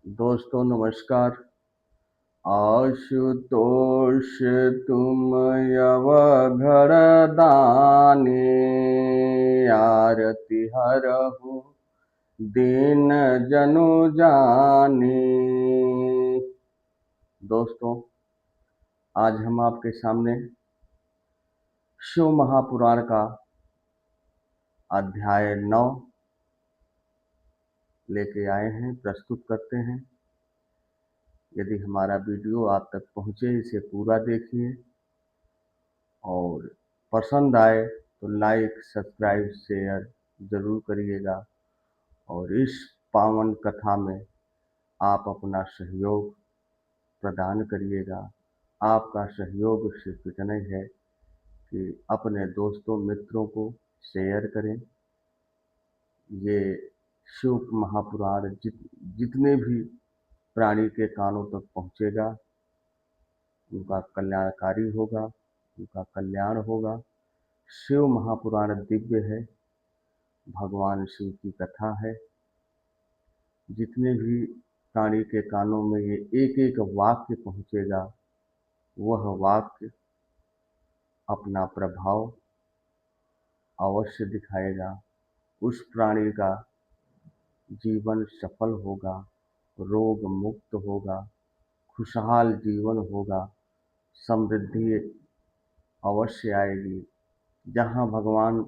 दोस्तों नमस्कार। आशुतोष तुम यव घर दानी, आरती हरहु दीन जनु जानी। दोस्तों, आज हम आपके सामने शिव महापुराण का अध्याय 9 लेके आए हैं, प्रस्तुत करते हैं। यदि हमारा वीडियो आप तक पहुंचे, इसे पूरा देखिए और पसंद आए तो लाइक, सब्सक्राइब, शेयर ज़रूर करिएगा। और इस पावन कथा में आप अपना सहयोग प्रदान करिएगा। आपका सहयोग सिर्फ इतना ही है कि अपने दोस्तों मित्रों को शेयर करें। ये शिव महापुराण जितने भी प्राणी के कानों तक पहुँचेगा, उनका कल्याणकारी होगा, उनका कल्याण होगा। शिव महापुराण दिव्य है, भगवान शिव की कथा है। जितने भी प्राणी के कानों में ये एक एक वाक्य पहुँचेगा, वह वाक्य अपना प्रभाव अवश्य दिखाएगा। उस प्राणी का जीवन सफल होगा, रोग मुक्त होगा, खुशहाल जीवन होगा, समृद्धि अवश्य आएगी। जहाँ भगवान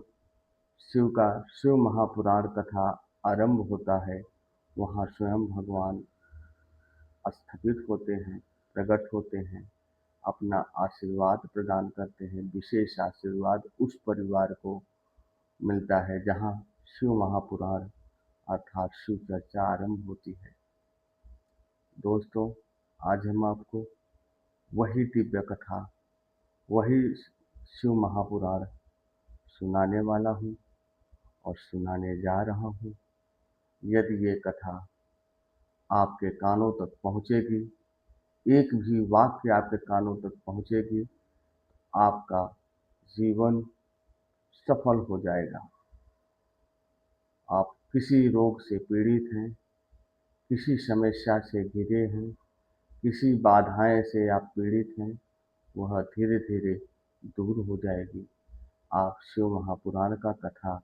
शिव का शिव महापुराण कथा आरंभ होता है, वहाँ स्वयं भगवान स्थापित होते हैं, प्रकट होते हैं, अपना आशीर्वाद प्रदान करते हैं। विशेष आशीर्वाद उस परिवार को मिलता है जहाँ शिव महापुराण अर्थात शिव चर्चा आरंभ होती है। दोस्तों, आज हम आपको वही दिव्य कथा, वही शिव महापुराण सुनाने वाला हूँ और सुनाने जा रहा हूँ। यदि ये कथा आपके कानों तक पहुँचेगी, एक भी वाक्य आपके कानों तक पहुँचेगी, आपका जीवन सफल हो जाएगा। आप किसी रोग से पीड़ित हैं, किसी समस्या से घिरे हैं, किसी बाधाएं से आप पीड़ित हैं, वह धीरे धीरे दूर हो जाएगी। आप शिव महापुराण का कथा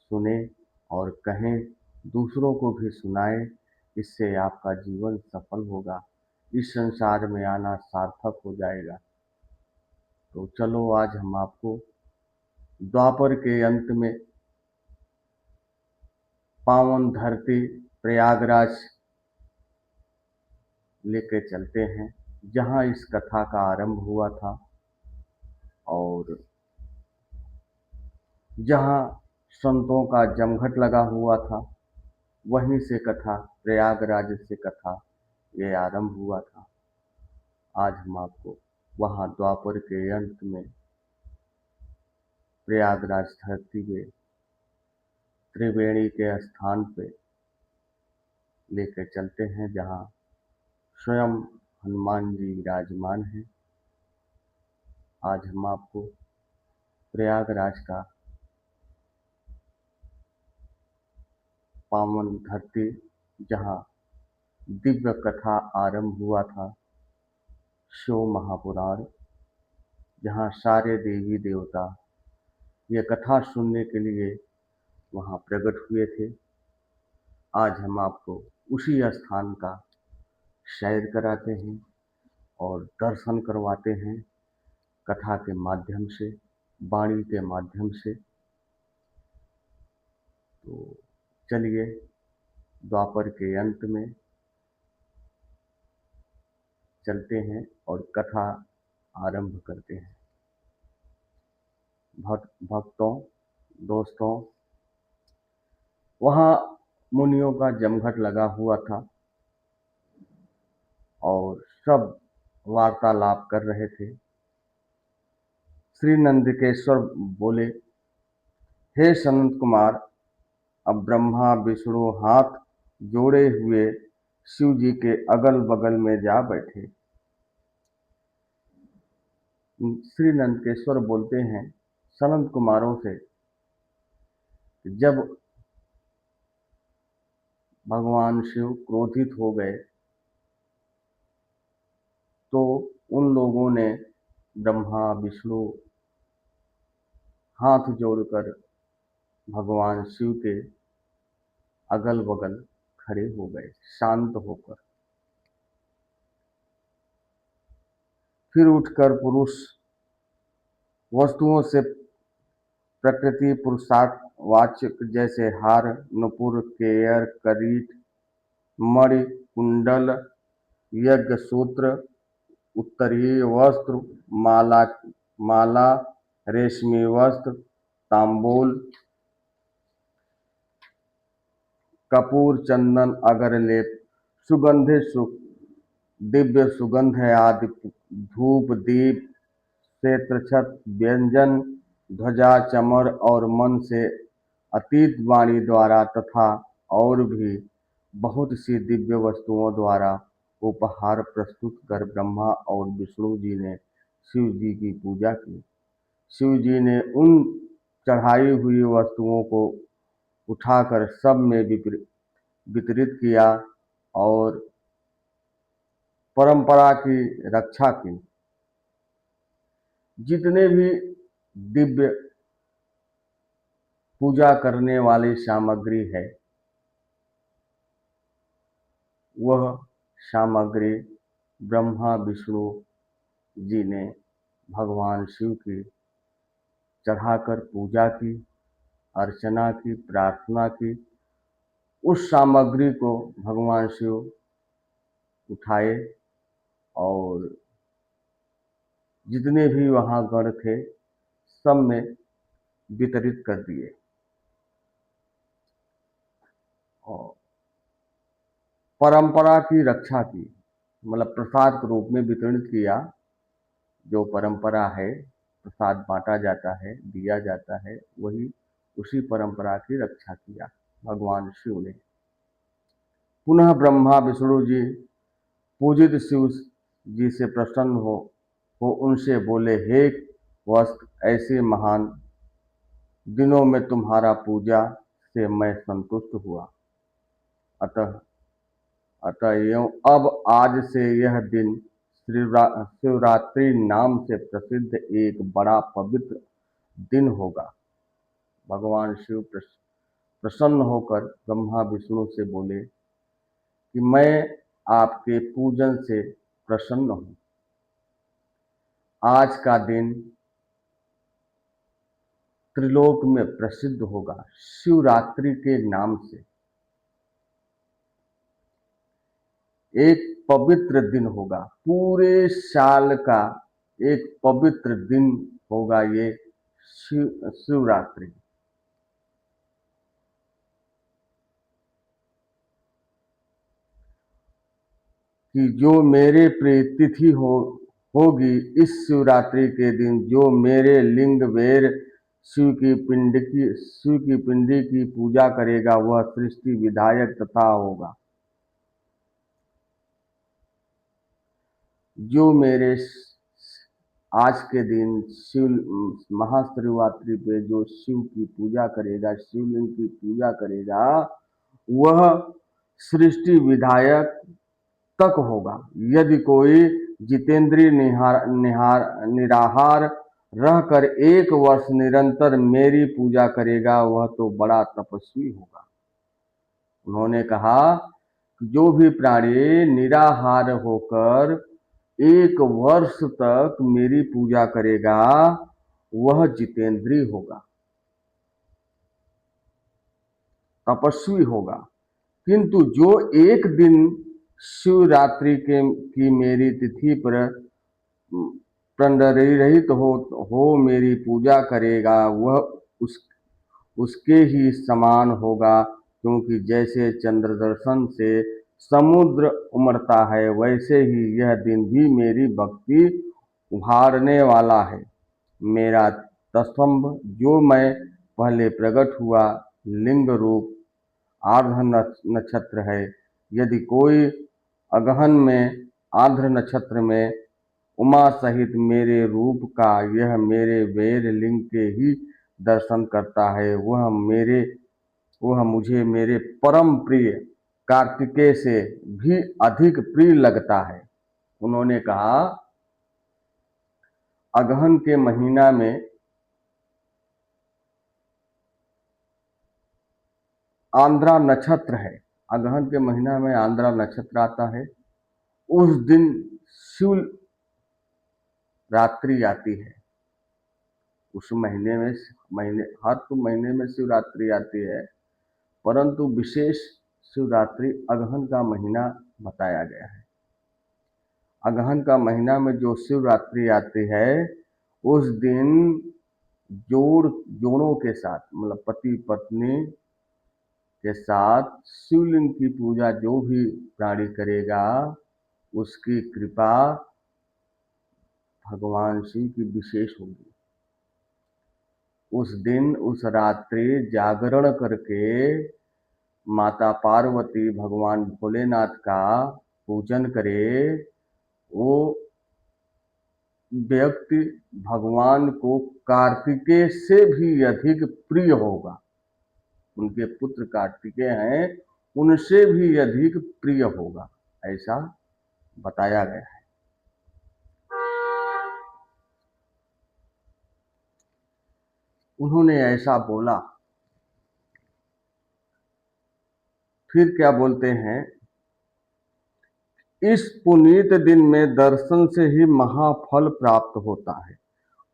सुने और कहें, दूसरों को भी सुनाएं। इससे आपका जीवन सफल होगा, इस संसार में आना सार्थक हो जाएगा। तो चलो, आज हम आपको द्वापर के अंत में पावन धरती प्रयागराज लेके चलते हैं, जहाँ इस कथा का आरंभ हुआ था और जहाँ संतों का जमघट लगा हुआ था। वहीं से कथा, प्रयागराज से कथा ये आरंभ हुआ था। आज हम आपको वहाँ द्वापर के अंत में प्रयागराज धरती पे त्रिवेणी के स्थान पे लेकर चलते हैं, जहाँ स्वयं हनुमान जी विराजमान हैं। आज हम आपको प्रयागराज का पावन धरती, जहाँ दिव्य कथा आरंभ हुआ था, शिव महापुराण, जहाँ सारे देवी देवता ये कथा सुनने के लिए वहाँ प्रकट हुए थे। आज हम आपको उसी स्थान का सैर कराते हैं और दर्शन करवाते हैं, कथा के माध्यम से, वाणी के माध्यम से। तो चलिए, द्वापर के अंत में चलते हैं और कथा आरंभ करते हैं। भक्तों, दोस्तों, वहाँ मुनियों का जमघट लगा हुआ था और सब वार्तालाप कर रहे थे। श्री नंदिकेश्वर बोले, हे सनत कुमार, अब ब्रह्मा विष्णु हाथ जोड़े हुए शिव जी के अगल बगल में जा बैठे। श्री नंदकेश्वर बोलते हैं सनत कुमारों से, जब भगवान शिव क्रोधित हो गए तो उन लोगों ने ब्रह्मा विष्णु हाथ जोड़कर भगवान शिव के अगल बगल खड़े हो गए शांत होकर। फिर उठकर पुरुष वस्तुओं से प्रकृति पुरुषार्थवाचक जैसे हार, नुपुर, केयर, करीट, मणि, कुंडल, यज्ञ सूत्र, उत्तरीय वस्त्र, माला, रेशमी वस्त्र, तांबूल, कपूर, चंदन, अगर लेप, सुगंधित दिव्य सुगंध आदि, धूप, दीप, क्षेत्र, छत, व्यंजन, ध्वजा, चमर और मन से अतीत वाणी द्वारा तथा और भी बहुत सी दिव्य वस्तुओं द्वारा उपहार प्रस्तुत कर ब्रह्मा और विष्णु जी ने शिव जी की पूजा की। शिव जी ने उन चढ़ाई हुई वस्तुओं को उठाकर सब में वितरित किया और परंपरा की रक्षा की। जितने भी दिव्य पूजा करने वाली सामग्री है वह सामग्री ब्रह्मा विष्णु जी ने भगवान शिव की चढ़ाकर पूजा की, अर्चना की, प्रार्थना की। उस सामग्री को भगवान शिव उठाए और जितने भी वहाँ गण थे सब में वितरित कर दिए और परंपरा की रक्षा की, मतलब प्रसाद के रूप में वितरित किया। जो परंपरा है प्रसाद बांटा जाता है, दिया जाता है, वही उसी परंपरा की रक्षा किया भगवान शिव ने। पुनः ब्रह्मा विष्णु जी पूजित शिव जी से प्रसन्न हो उनसे बोले, हे वस्त, ऐसे महान दिनों में तुम्हारा पूजा से मैं संतुष्ट हुआ। अतः यूं अब आज से यह दिन शिवरात्रि नाम से प्रसिद्ध एक बड़ा पवित्र दिन होगा। भगवान शिव प्रसन्न होकर ब्रह्मा विष्णु से बोले कि मैं आपके पूजन से प्रसन्न हूँ। आज का दिन त्रिलोक में प्रसिद्ध होगा शिवरात्रि के नाम से। एक पवित्र दिन होगा, पूरे साल का एक पवित्र दिन होगा ये शिवरात्रि। कि जो मेरे प्रिय तिथि होगी इस शिवरात्रि के दिन, जो मेरे लिंग वेर शिव की पिंडी की पूजा करेगा वह सृष्टि विधायक तथा होगा। जो मेरे आज के दिन शिव महाशिवरात्रि पे जो शिव की पूजा करेगा, शिवलिंग की पूजा करेगा, वह सृष्टि विधायक तक होगा। यदि कोई जितेंद्रिय निराहार रहकर 1 वर्ष निरंतर मेरी पूजा करेगा वह तो बड़ा तपस्वी होगा। उन्होंने कहा कि जो भी प्राणी निराहार होकर 1 वर्ष तक मेरी पूजा करेगा वह जितेंद्रिय होगा, तपस्वी होगा। किंतु जो एक दिन शिवरात्रि की मेरी तिथि पर रहित हो मेरी पूजा करेगा वह उसके ही समान होगा, क्योंकि जैसे चंद्र दर्शन से समुद्र उमड़ता है वैसे ही यह दिन भी मेरी भक्ति उभारने वाला है। मेरा स्तंभ जो मैं पहले प्रकट हुआ लिंग रूप आर्द्र नक्षत्र है। यदि कोई अगहन में आर्द्र नक्षत्र में उमा सहित मेरे रूप का यह मेरे वेर लिंग के ही दर्शन करता है वह मुझे मेरे परम प्रिय कार्तिकेय से भी अधिक प्रिय लगता है। उन्होंने कहा अगहन के महीना में आंद्रा नक्षत्र है, अगहन के महीना में आंद्रा नक्षत्र आता है। उस दिन शिव रात्रि आती है। उस महीने में हर तो महीने में शिवरात्रि आती है, परंतु विशेष शिवरात्रि अगहन का महीना बताया गया है। अगहन का महीना में जो शिवरात्रि आती है उस दिन जोड़ों के साथ, मतलब पति पत्नी के साथ शिवलिंग की पूजा जो भी प्राणी करेगा उसकी कृपा भगवान शिव की विशेष होगी। उस दिन उस रात्रि जागरण करके माता पार्वती भगवान भोलेनाथ का पूजन करे, वो व्यक्ति भगवान को कार्तिकेय से भी अधिक प्रिय होगा। उनके पुत्र कार्तिकेय हैं, उनसे भी अधिक प्रिय होगा, ऐसा बताया गया है। उन्होंने ऐसा बोला। फिर क्या बोलते हैं, इस पुनीत दिन में दर्शन से ही महाफल प्राप्त होता है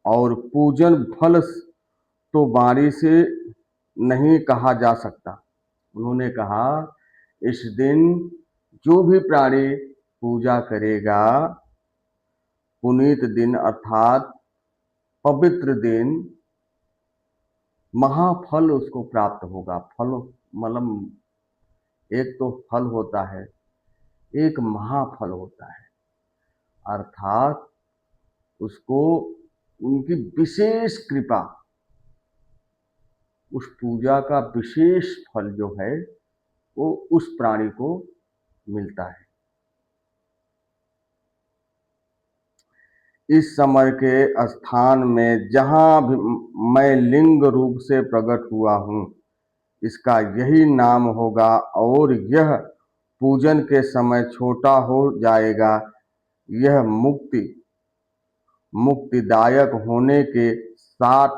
और पूजन फल तो वाणी से नहीं कहा जा सकता। उन्होंने कहा इस दिन जो भी प्राणी पूजा करेगा, पुनीत दिन अर्थात पवित्र दिन, महाफल उसको प्राप्त होगा। फल मतलब एक तो फल होता है, एक महाफल होता है, अर्थात उसको उनकी विशेष कृपा, उस पूजा का विशेष फल जो है वो उस प्राणी को मिलता है। इस समय के स्थान में जहां भी मैं लिंग रूप से प्रकट हुआ हूं, इसका यही नाम होगा और यह पूजन के समय छोटा हो जाएगा। यह मुक्तिदायक होने के साथ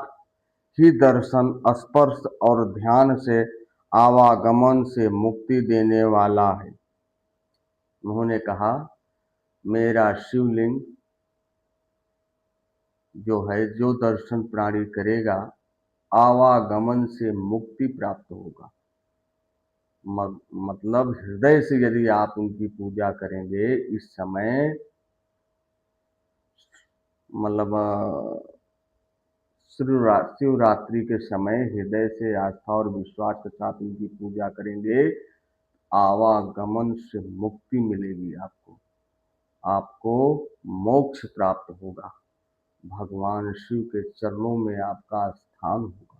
ही दर्शन, स्पर्श और ध्यान से आवागमन से मुक्ति देने वाला है। उन्होंने कहा मेरा शिवलिंग जो है, जो दर्शन प्राणी करेगा आवागमन से मुक्ति प्राप्त होगा। मतलब हृदय से यदि आप उनकी पूजा करेंगे इस समय, मतलब शिवरात्रि के समय हृदय से आस्था और विश्वास के साथ उनकी पूजा करेंगे, आवागमन से मुक्ति मिलेगी। आपको मोक्ष प्राप्त होगा, भगवान शिव के चरणों में आपका स्थान होगा।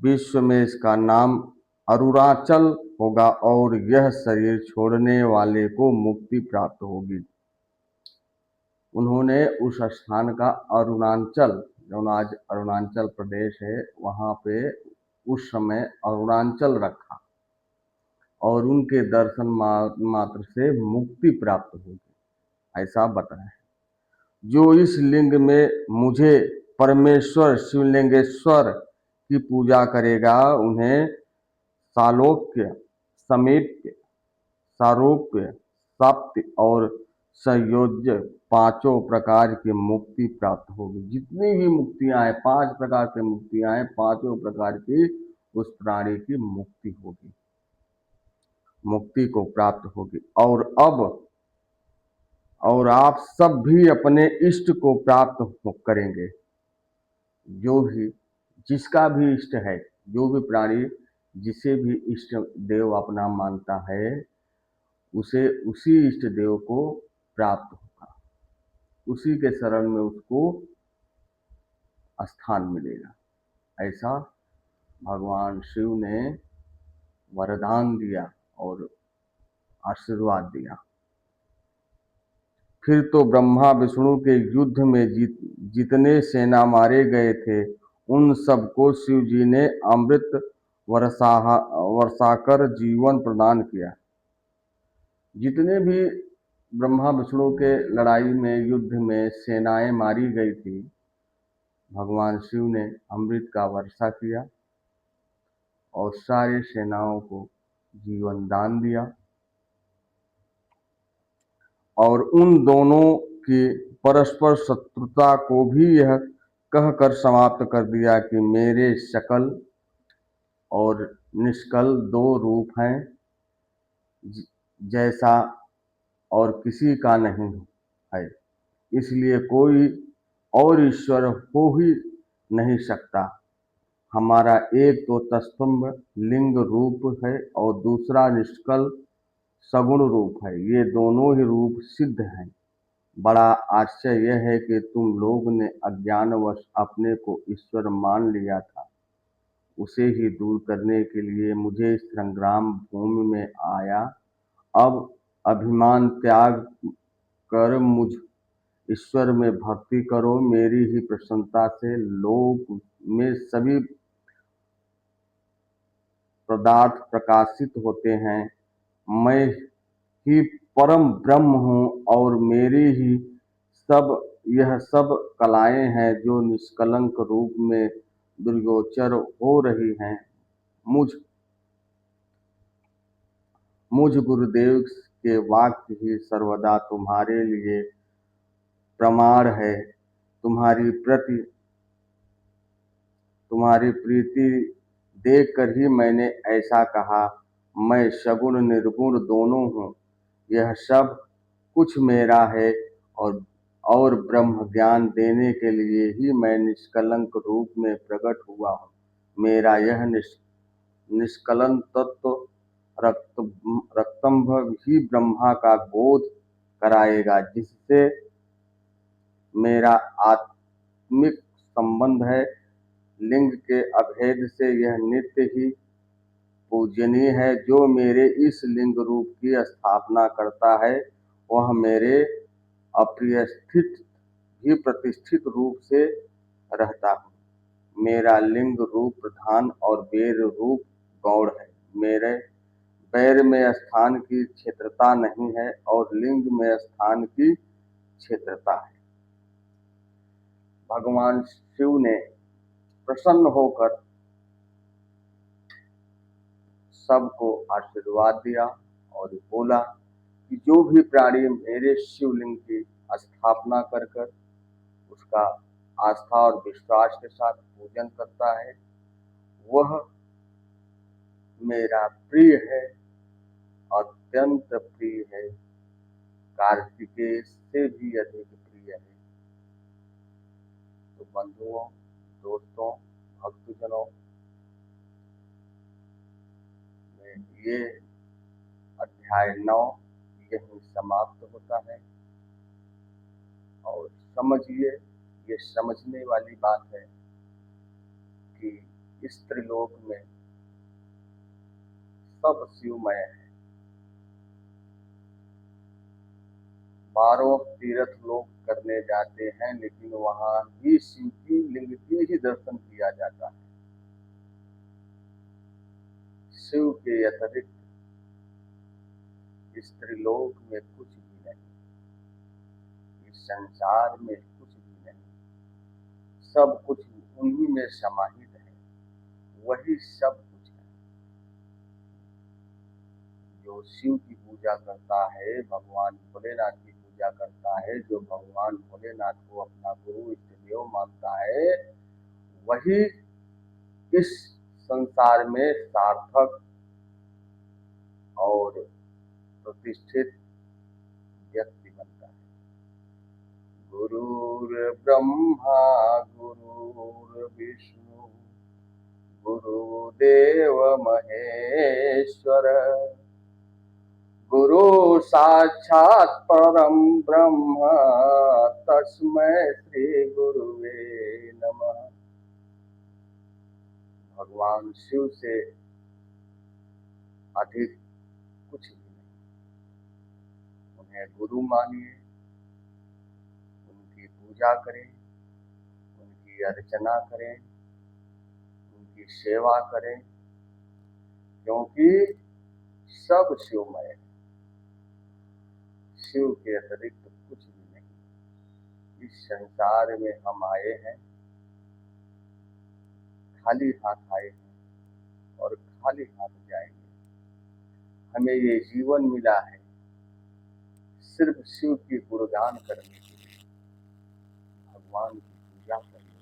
विश्व में इसका नाम अरुणाचल होगा और यह शरीर छोड़ने वाले को मुक्ति प्राप्त होगी। उन्होंने उस स्थान का अरुणाचल, जो आज अरुणाचल प्रदेश है, वहां पे उस समय अरुणाचल रखा और उनके दर्शन मात्र से मुक्ति प्राप्त होगी, ऐसा बताया है। जो इस लिंग में मुझे परमेश्वर शिवलिंगेश्वर की पूजा करेगा, उन्हें सालोक्य, समीप्य, सारूप्य, सप्त और संयोज्य पांचों प्रकार की मुक्ति प्राप्त होगी। जितनी भी मुक्तियां हैं, 5 प्रकार की मुक्तियां हैं, पांचों प्रकार की उस प्राणी की मुक्ति होगी, मुक्ति को प्राप्त होगी। और आप सब भी अपने इष्ट को प्राप्त करेंगे। जो भी, जिसका भी इष्ट है, जो भी प्राणी जिसे भी इष्ट देव अपना मानता है, उसे उसी इष्ट देव को प्राप्त होगा, उसी के शरण में उसको स्थान मिलेगा। ऐसा भगवान शिव ने वरदान दिया और आशीर्वाद दिया। फिर तो ब्रह्मा विष्णु के युद्ध में जितने सेना मारे गए थे उन सबको शिव जी ने अमृत वर्षाकर जीवन प्रदान किया। जितने भी ब्रह्मा विष्णु के लड़ाई में, युद्ध में सेनाएं मारी गई थी, भगवान शिव ने अमृत का वर्षा किया और सारी सेनाओं को जीवन दान दिया। और उन दोनों की परस्पर शत्रुता को भी यह कहकर समाप्त कर दिया कि मेरे सकल और निष्कल दो रूप हैं, जैसा और किसी का नहीं है, इसलिए कोई और ईश्वर हो ही नहीं सकता। हमारा एक तो तत्संग लिंग रूप है और दूसरा निष्कल सगुण रूप है। ये दोनों ही रूप सिद्ध हैं। बड़ा आश्चर्य यह है कि तुम लोग ने अज्ञानवश अपने को ईश्वर मान लिया था। उसे ही दूर करने के लिए मुझे इस संग्राम भूमि में आया। अब अभिमान त्याग कर मुझ ईश्वर में भक्ति करो। मेरी ही प्रसन्नता से लोक में सभी पदार्थ प्रकाशित होते हैं। मैं ही परम ब्रह्म हूँ और मेरी ही यह सब कलाएं हैं जो निष्कलंक रूप में दुर्गोचर हो रही हैं। मुझ गुरुदेव के वाक्य ही सर्वदा तुम्हारे लिए प्रमाण है। तुम्हारी प्रीति देखकर ही मैंने ऐसा कहा। मैं सगुण निर्गुण दोनों हूँ। यह सब कुछ मेरा है और ब्रह्म ज्ञान देने के लिए ही मैं निष्कलंक रूप में प्रकट हुआ हूँ। मेरा यह निष्कलंक तत्व रक्तंभ ही ब्रह्मा का बोध कराएगा, जिससे मेरा आत्मिक संबंध है। लिंग के अभेद से यह नित्य ही पूजनीय है। जो मेरे इस लिंग रूप की स्थापना करता है, वह मेरे अप्रियस्थित भी प्रतिष्ठित रूप से रहता है। मेरा लिंग रूप प्रधान और बेर रूप गौड़ है। मेरे पैर में स्थान की क्षेत्रता नहीं है और लिंग में स्थान की क्षेत्रता है। भगवान शिव ने प्रसन्न होकर सबको आशीर्वाद दिया और बोला कि जो भी प्राणी मेरे शिवलिंग की स्थापना कर उसका आस्था और विश्वास के साथ पूजन करता है, वह मेरा प्रिय है, अत्यंत प्रिय है, कार्तिकेय से भी अधिक प्रिय है। तो बंधुओं, दोस्तों, भक्तजनों, ये अध्याय 9 यही समाप्त होता है। और समझिए, ये समझने वाली बात है कि इस त्रिलोक में सब शिवमय है। 12 तीर्थ लोग करने जाते हैं, लेकिन वहां ही शिव की लिंग की ही दर्शन किया जाता है। शिव के अतिरिक्त इस त्रिलोक में कुछ भी नहीं, इस संसार में कुछ भी नहीं। सब कुछ उन्हीं में समाहित है। वही सब कुछ है। जो शिव की पूजा करता है, भगवान भोलेनाथ की पूजा करता है, जो भगवान भोलेनाथ को अपना गुरु इष्ट देव मानता है, वही इस संसार में सार्थक और प्रतिष्ठित व्यक्ति बनता है। गुरुर्ब्रह्मा गुरुर्विष्णु गुरुदेव महेश्वर, गुरु साक्षात् परम ब्रह्म, तस्मै श्री गुरुवे नमः। भगवान शिव से अधिक कुछ भी नहीं। उन्हें गुरु मानिए, उनकी पूजा करें, उनकी अर्चना करें, उनकी सेवा करें, क्योंकि सब शिवमय है। शिव के अतिरिक्त कुछ भी नहीं। इस संसार में हम आए हैं, खाली हाथ आए हैं और खाली हाथ जाएंगे। हमें ये जीवन मिला है सिर्फ शिव की गुणगान करने के लिए, भगवान की पूजा करने